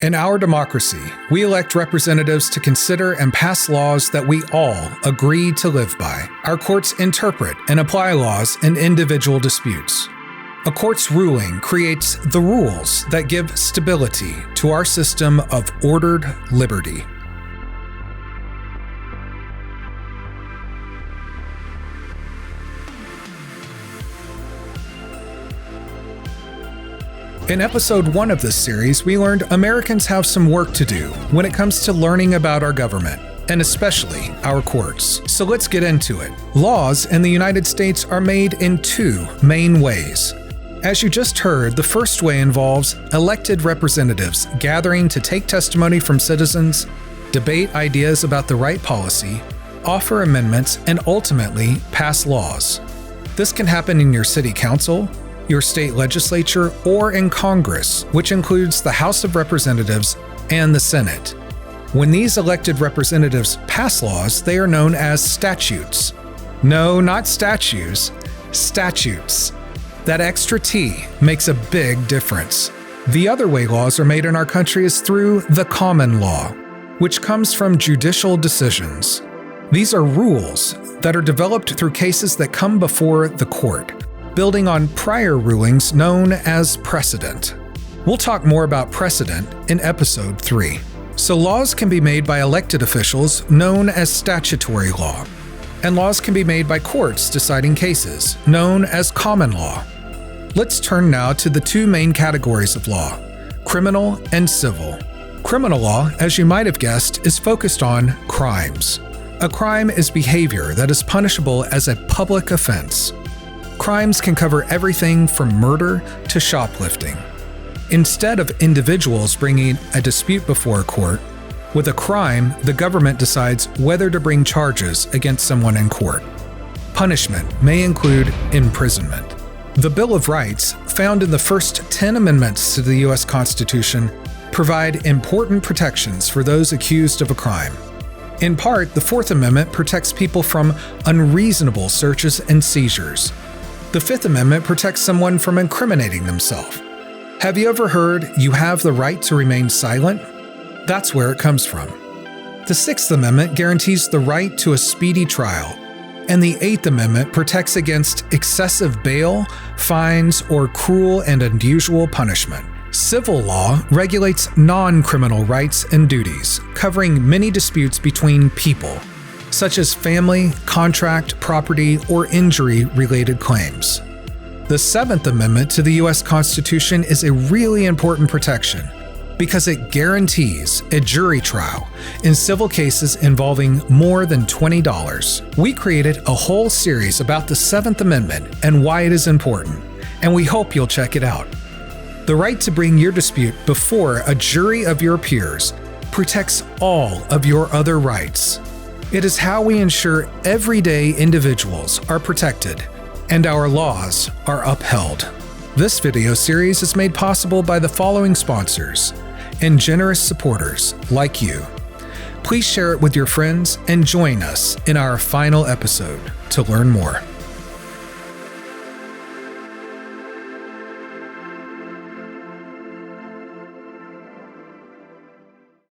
In our democracy, we elect representatives to consider and pass laws that we all agree to live by. Our courts interpret and apply laws in individual disputes. A court's ruling creates the rules that give stability to our system of ordered liberty. In episode 1 of this series, we learned Americans have some work to do when it comes to learning about our government, and especially our courts. So let's get into it. Laws in the United States are made in two main ways. As you just heard, the first way involves elected representatives gathering to take testimony from citizens, debate ideas about the right policy, offer amendments, and ultimately pass laws. This can happen in your city council, your state legislature, or in Congress, which includes the House of Representatives and the Senate. When these elected representatives pass laws, they are known as statutes. No, not statues, statutes. That extra T makes a big difference. The other way laws are made in our country is through the common law, which comes from judicial decisions. These are rules that are developed through cases that come before the court, building on prior rulings known as precedent. We'll talk more about precedent in episode 3. So laws can be made by elected officials known as statutory law, and laws can be made by courts deciding cases known as common law. Let's turn now to the two main categories of law, criminal and civil. Criminal law, as you might have guessed, is focused on crimes. A crime is behavior that is punishable as a public offense. Crimes can cover everything from murder to shoplifting. Instead of individuals bringing a dispute before a court, with a crime, the government decides whether to bring charges against someone in court. Punishment may include imprisonment. The Bill of Rights, found in the first 10 amendments to the U.S. Constitution, provide important protections for those accused of a crime. In part, the Fourth Amendment protects people from unreasonable searches and seizures. The Fifth Amendment protects someone from incriminating themselves. Have you ever heard you have the right to remain silent? That's where it comes from. The Sixth Amendment guarantees the right to a speedy trial, and the Eighth Amendment protects against excessive bail, fines, or cruel and unusual punishment. Civil law regulates non-criminal rights and duties, covering many disputes between people, such as family, contract, property, or injury-related claims. The Seventh Amendment to the U.S. Constitution is a really important protection because it guarantees a jury trial in civil cases involving more than $20. We created a whole series about the Seventh Amendment and why it is important, and we hope you'll check it out. The right to bring your dispute before a jury of your peers protects all of your other rights. It is how we ensure everyday individuals are protected and our laws are upheld. This video series is made possible by the following sponsors and generous supporters like you. Please share it with your friends and join us in our final episode to learn more.